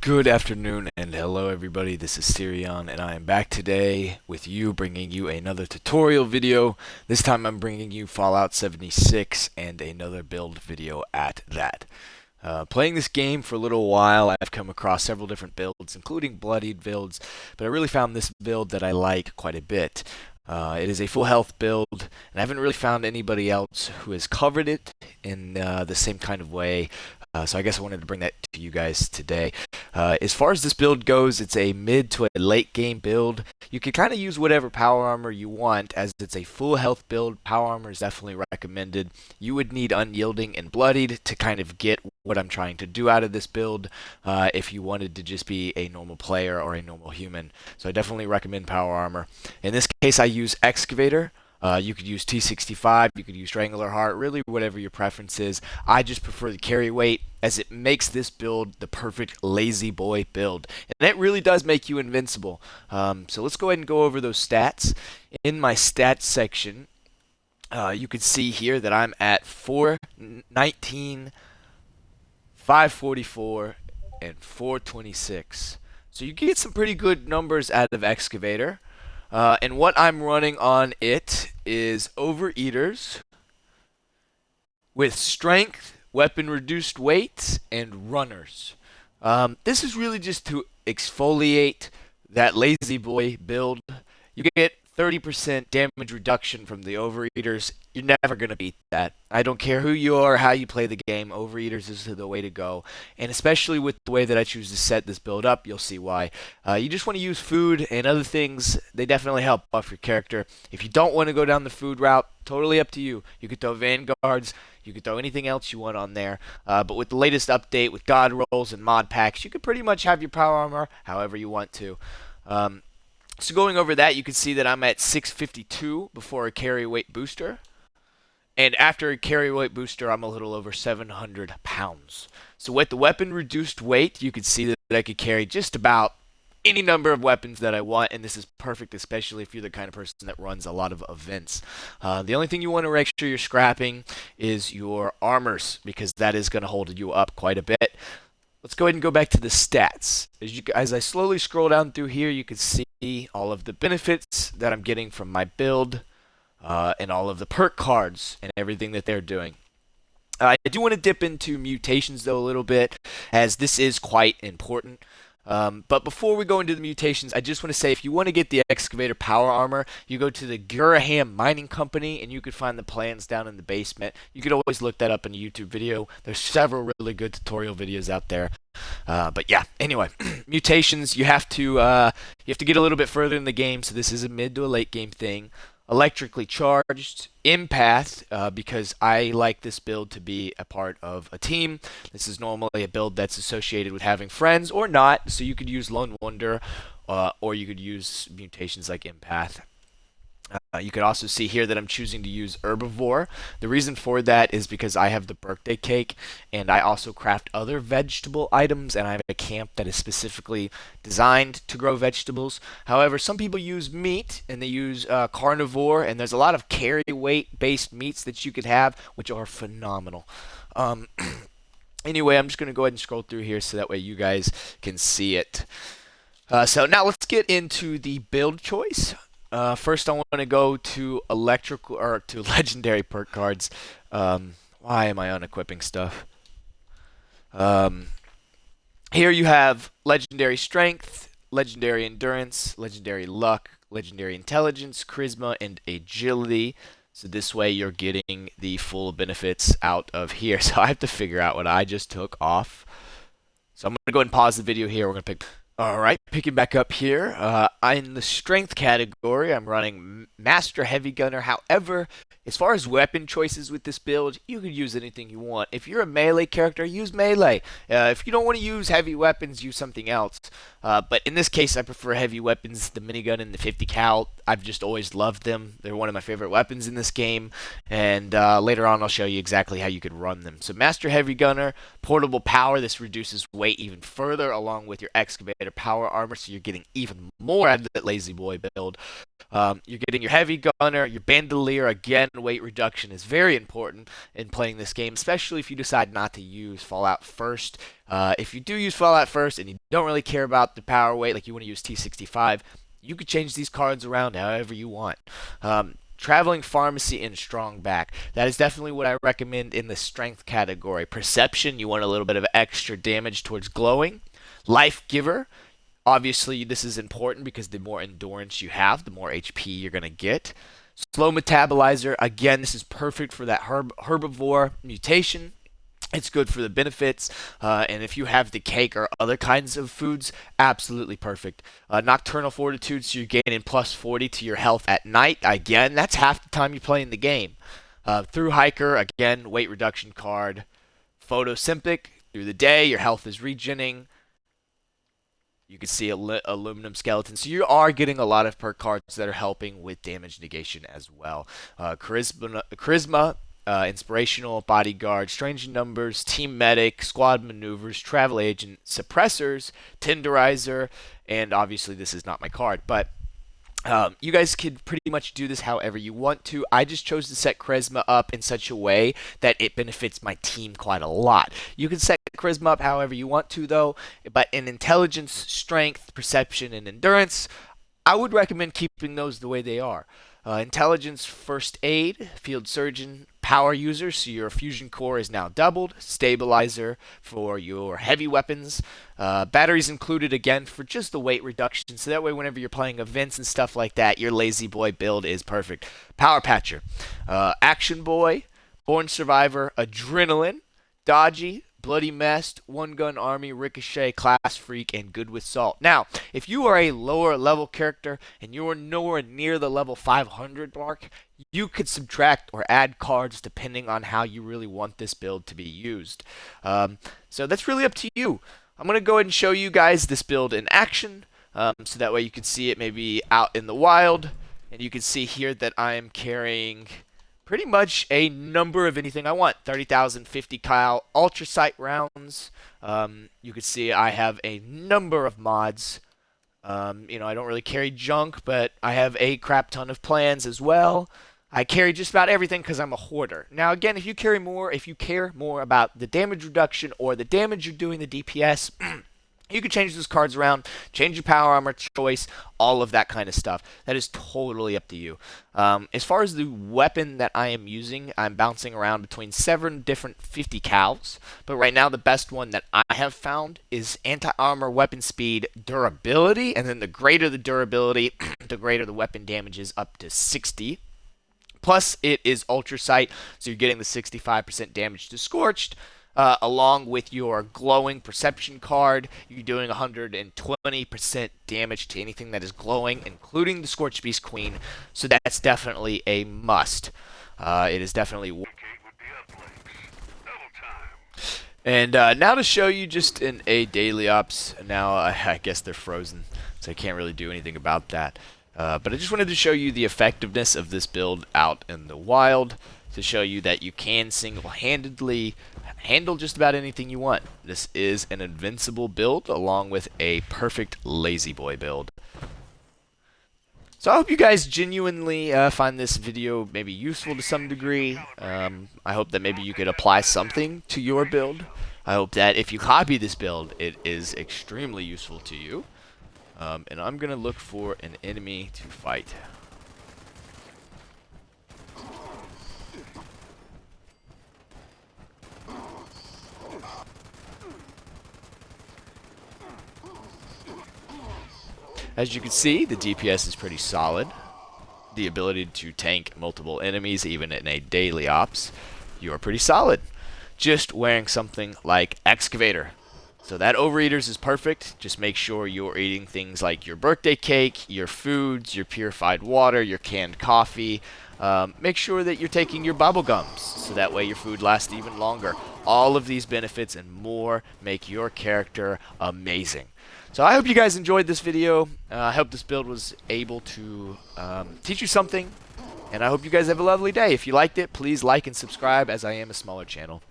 Good afternoon and hello everybody, this is Surion and I am back today with you bringing you another tutorial video. This time I'm bringing you Fallout 76 and another build video at that. Playing this game for a little while, I've come across several different builds, including bloodied builds, but I really found this build that I like quite a bit. It is a full health build, and I haven't really found anybody else who has covered it in the same kind of way. So I guess I wanted to bring that to you guys today. As far as this build goes, it's a mid to a late game build. You can kind of use whatever power armor you want, as it's a full health build. Power armor is definitely recommended. You would need unyielding and bloodied to kind of get what I'm trying to do out of this build if you wanted to just be a normal player or a normal human. So I definitely recommend power armor. In this case, I use excavator. You could use T65, you could use Strangler Heart, really whatever your preference is. I just prefer the carry weight, as it makes this build the perfect lazy boy build. And it really does make you invincible. So let's go ahead and go over those stats. In my stats section, you can see here that I'm at 419, 544, and 426. So you get some pretty good numbers out of Excavator. And what I'm running on it is Overeaters with strength, weapon reduced weight, and runners. This is really just to exfoliate that lazy boy build. You get 30% damage reduction from the Overeaters. You're never going to beat that. I don't care who you are or how you play the game, Overeaters is the way to go. And especially with the way that I choose to set this build up, you'll see why. You just want to use food and other things. They definitely help buff your character. If you don't want to go down the food route, totally up to you. You could throw Vanguards. You could throw anything else you want on there. But with the latest update with God rolls and mod packs, you could pretty much have your power armor however you want to. So going over that, you can see that I'm at 652 before a carry weight booster. And after a carry weight booster, I'm a little over 700 pounds. So with the weapon reduced weight, you can see that I could carry just about any number of weapons that I want. And this is perfect, especially if you're the kind of person that runs a lot of events. The only thing you want to make sure you're scrapping is your armors, because that is going to hold you up quite a bit. Let's go ahead and go back to the stats. As I slowly scroll down through here, you can see all of the benefits that I'm getting from my build and all of the perk cards and everything that they're doing. I do want to dip into mutations though a little bit, as this is quite important. But before we go into the mutations, I just want to say if you want to get the excavator power armor, you go to the Guraham Mining Company and you could find the plans down in the basement. You could always look that up in a YouTube video. There's several really good tutorial videos out there. But yeah, anyway, mutations, you have to get a little bit further in the game, so this is a mid to a late game thing. Electrically charged, empath, because I like this build to be a part of a team. This is normally a build that's associated with having friends or not, so you could use Lone Wonder or you could use mutations like empath. You could also see here that I'm choosing to use herbivore. The reason for that is because I have the birthday cake, and I also craft other vegetable items, and I have a camp that is specifically designed to grow vegetables. However, some people use meat, and they use carnivore, and there's a lot of carry weight based meats that you could have, which are phenomenal. Anyway, I'm just going to go ahead and scroll through here so that way you guys can see it. So now let's get into the build choice. First, I want to go to electrical or to legendary perk cards. Why am I unequipping stuff? Here you have legendary strength, legendary endurance, legendary luck, legendary intelligence, charisma, and agility. So this way you're getting the full benefits out of here. So I have to figure out what I just took off. So I'm going to go ahead and pause the video here. We're going to pick. Alright, picking back up here, in the strength category, I'm running Master Heavy Gunner. However, as far as weapon choices with this build, you could use anything you want. If you're a melee character, use melee. If you don't want to use heavy weapons, use something else. But in this case, I prefer heavy weapons, the minigun and the 50 cal. I've just always loved them. They're one of my favorite weapons in this game. And later on, I'll show you exactly how you could run them. So Master Heavy Gunner, portable power. This reduces weight even further, along with your excavator power armor, so you're getting even more out of that lazy boy build. You're getting your heavy gunner, your bandolier. Again, weight reduction is very important in playing this game, especially if you decide not to use Fallout first. If you do use Fallout first and you don't really care about the power weight, like you want to use T65, you could change these cards around however you want. Traveling Pharmacy and Strong Back. That is definitely what I recommend in the strength category. Perception, you want a little bit of extra damage towards glowing. Life Giver, obviously this is important because the more endurance you have, the more HP you're going to get. Slow Metabolizer, again, this is perfect for that herbivore mutation. It's good for the benefits, and if you have the cake or other kinds of foods, absolutely perfect. Nocturnal Fortitude, so you're gaining plus 40 to your health at night. Again, that's half the time you play in the game. Through Hiker, again, weight reduction card. Photosynthetic, through the day, your health is regening. You can see aluminum skeleton. So you are getting a lot of perk cards that are helping with damage negation as well. Charisma, Inspirational, Bodyguard, Strange Numbers, Team Medic, Squad Maneuvers, Travel Agent, Suppressors, Tenderizer, and obviously this is not my card, but you guys could pretty much do this however you want to. I just chose to set Charisma up in such a way that it benefits my team quite a lot. You can set Charisma up however you want to though, but in Intelligence, Strength, Perception, and Endurance, I would recommend keeping those the way they are. Intelligence, First Aid, Field Surgeon, Power User, so your Fusion Core is now doubled. Stabilizer for your heavy weapons. Batteries included again for just the weight reduction, so that way whenever you're playing events and stuff like that, your Lazy Boy build is perfect. Power Patcher, Action Boy, Born Survivor, Adrenaline, Dodgy, Bloody Mess, One Gun Army, Ricochet, Class Freak, and Good with Salt. Now, if you are a lower level character and you're nowhere near the level 500 mark, you could subtract or add cards depending on how you really want this build to be used. So that's really up to you. I'm going to go ahead and show you guys this build in action, so that way you can see it maybe out in the wild. And you can see here that I am carrying pretty much a number of anything I want. 30,000 50 cal ultra sight rounds. You can see I have a number of mods. You know, I don't really carry junk, but I have a crap ton of plans as well. I carry just about everything because I'm a hoarder. Now again, if you care more about the damage reduction or the damage you're doing the DPS, you can change those cards around, change your power armor choice, all of that kind of stuff. That is totally up to you. As far as the weapon that I am using, I'm bouncing around between 7 different 50 cals. But right now, the best one that I have found is anti-armor weapon speed durability. And then the greater the durability, the greater the weapon damage is, up to 60. Plus, it is ultra sight, so you're getting the 65% damage to scorched. Along with your glowing perception card, you're doing 120% damage to anything that is glowing, including the Scorched Beast Queen. So that's definitely a must. It is definitely. And now to show you just in a daily ops. Now I guess they're frozen, so I can't really do anything about that. But I just wanted to show you the effectiveness of this build out in the wild, to show you that you can single-handedly handle just about anything you want. This is an invincible build along with a perfect Lazy Boy build. So I hope you guys genuinely find this video maybe useful to some degree. I hope that maybe you could apply something to your build. I hope that if you copy this build, it is extremely useful to you. And I'm going to look for an enemy to fight. As you can see, the DPS is pretty solid. The ability to tank multiple enemies, even in a daily ops, you are pretty solid. Just wearing something like Excavator. So that Overeaters is perfect. Just make sure you're eating things like your birthday cake, your foods, your purified water, your canned coffee. Make sure that you're taking your bubble gums, so that way your food lasts even longer. All of these benefits and more make your character amazing. So I hope you guys enjoyed this video. I hope this build was able to teach you something. And I hope you guys have a lovely day. If you liked it, please like and subscribe, as I am a smaller channel.